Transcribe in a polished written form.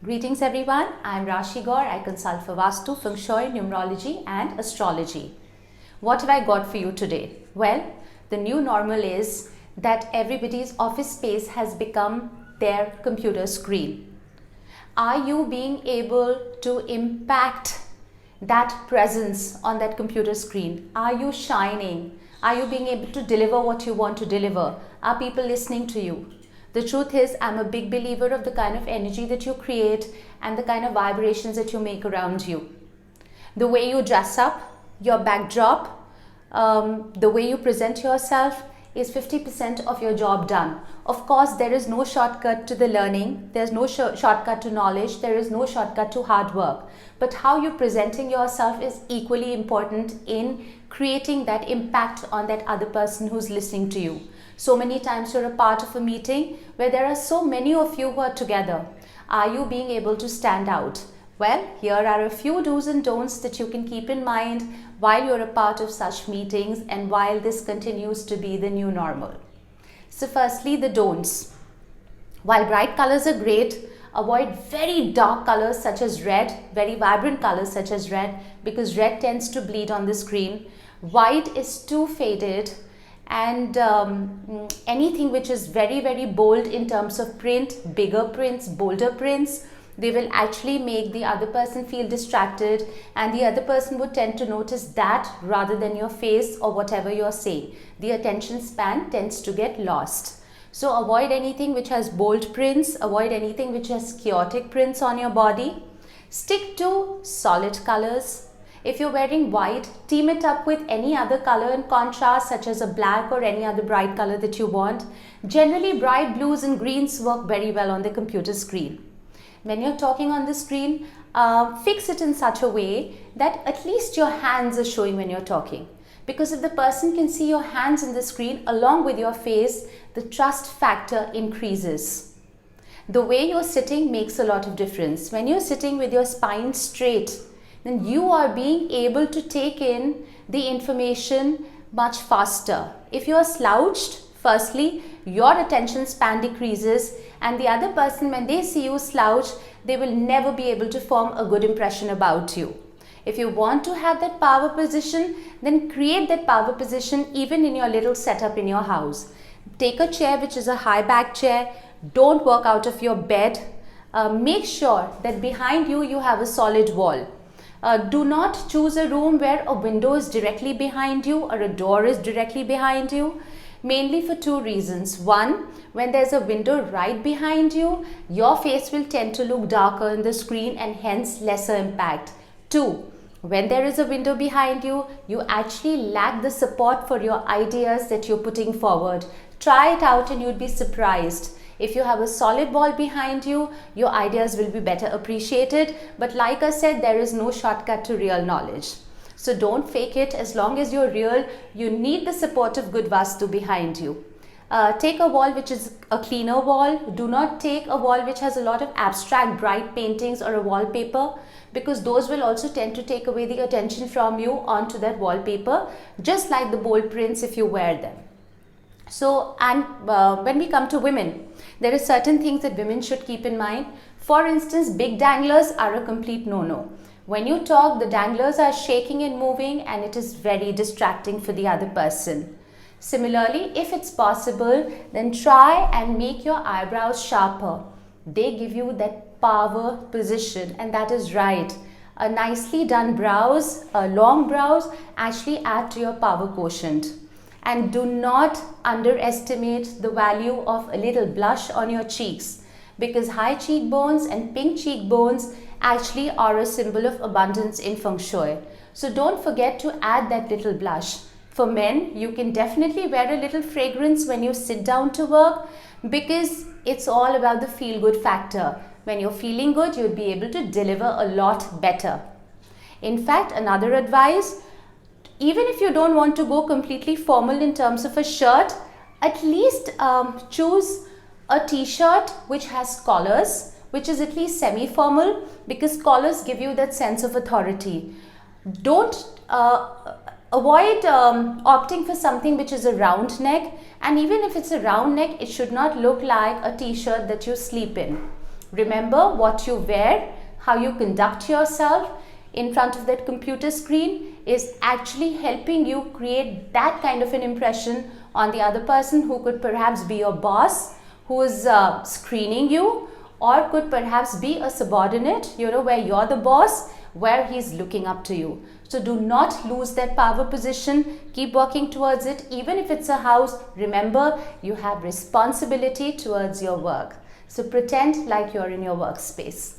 Greetings everyone, I am Rashi Gaur. I consult for Vastu, Feng Shui, Numerology and Astrology. What have I got for you today? Well, the new normal is that everybody's office space has become their computer screen. Are you being able to impact that presence on that computer screen? Are you shining? Are you being able to deliver what you want to deliver? Are people listening to you? The truth is, I'm a big believer of the kind of energy that you create and the kind of vibrations that you make around you. The way you dress up, your backdrop, the way you present yourself is 50% of your job done. Of course, there is no shortcut to the learning, there's no shortcut to knowledge, there is no shortcut to hard work. But how you're presenting yourself is equally important in creating that impact on that other person who's listening to you. So many times you're a part of a meeting where there are so many of you who are together. Are you being able to stand out? Well, here are a few do's and don'ts that you can keep in mind while you're a part of such meetings and while this continues to be the new normal. So firstly, the don'ts. While bright colors are great, avoid very dark colors such as red, very vibrant colors such as red, because red tends to bleed on the screen. White is too faded, and anything which is very bold in terms of print, bigger prints, bolder prints, they will actually make the other person feel distracted, and the other person would tend to notice that rather than your face or whatever you're saying. The attention span tends to get lost. So avoid anything which has bold prints, avoid anything which has chaotic prints on your body. Stick to solid colors. If you're wearing white, team it up with any other color in contrast, such as a black or any other bright color that you want. Generally, bright blues and greens work very well on the computer screen. When you're talking on the screen, fix it in such a way that at least your hands are showing when you're talking. Because if the person can see your hands in the screen along with your face, the trust factor increases. The way you're sitting makes a lot of difference. When you're sitting with your spine straight, then you are being able to take in the information much faster. If you are slouched, firstly, your attention span decreases, and the other person, when they see you slouched, they will never be able to form a good impression about you. If you want to have that power position, then create that power position even in your little setup in your house. Take a chair which is a high back chair. Don't work out of your bed. Make sure that behind you, you have a solid wall. Do not choose a room where a window is directly behind you or a door is directly behind you, mainly for two reasons. One, when there's a window right behind you, your face will tend to look darker in the screen and hence lesser impact. Two, when there is a window behind you, you actually lack the support for your ideas that you're putting forward. Try it out and you'd be surprised. If you have a solid wall behind you, your ideas will be better appreciated. But like I said, there is no shortcut to real knowledge. So don't fake it. As long as you're real, you need the support of good Vastu behind you. Take a wall which is a cleaner wall. Do not take a wall which has a lot of abstract bright paintings or a wallpaper, because those will also tend to take away the attention from you onto that wallpaper, just like the bold prints if you wear them. So, and when we come to women, there are certain things that women should keep in mind. For instance, big danglers are a complete no-no. When you talk, the danglers are shaking and moving, and it is very distracting for the other person. Similarly, if it's possible, then try and make your eyebrows sharper. They give you that power position, and that is right. A nicely done brows, long brows actually add to your power quotient. And do not underestimate the value of a little blush on your cheeks, because high cheekbones and pink cheekbones actually are a symbol of abundance in Feng Shui. So don't forget to add that little blush. For men, you can definitely wear a little fragrance when you sit down to work, because it's all about the feel-good factor. When you're feeling good, you'll be able to deliver a lot better. In fact, another advice, even if you don't want to go completely formal in terms of a shirt, at least choose a t-shirt which has collars, which is at least semi-formal, because collars give you that sense of authority. Don't avoid opting for something which is a round neck, and even if it's a round neck, it should not look like a t-shirt that you sleep in. Remember what you wear, how you conduct yourself in front of that computer screen is actually helping you create that kind of an impression on the other person, who could perhaps be your boss, who is screening you, or could perhaps be a subordinate, where you're the boss, where he's looking up to you. So do not lose that power position. Keep working towards it. Even if it's a house, remember you have responsibility towards your work. So pretend like you're in your workspace.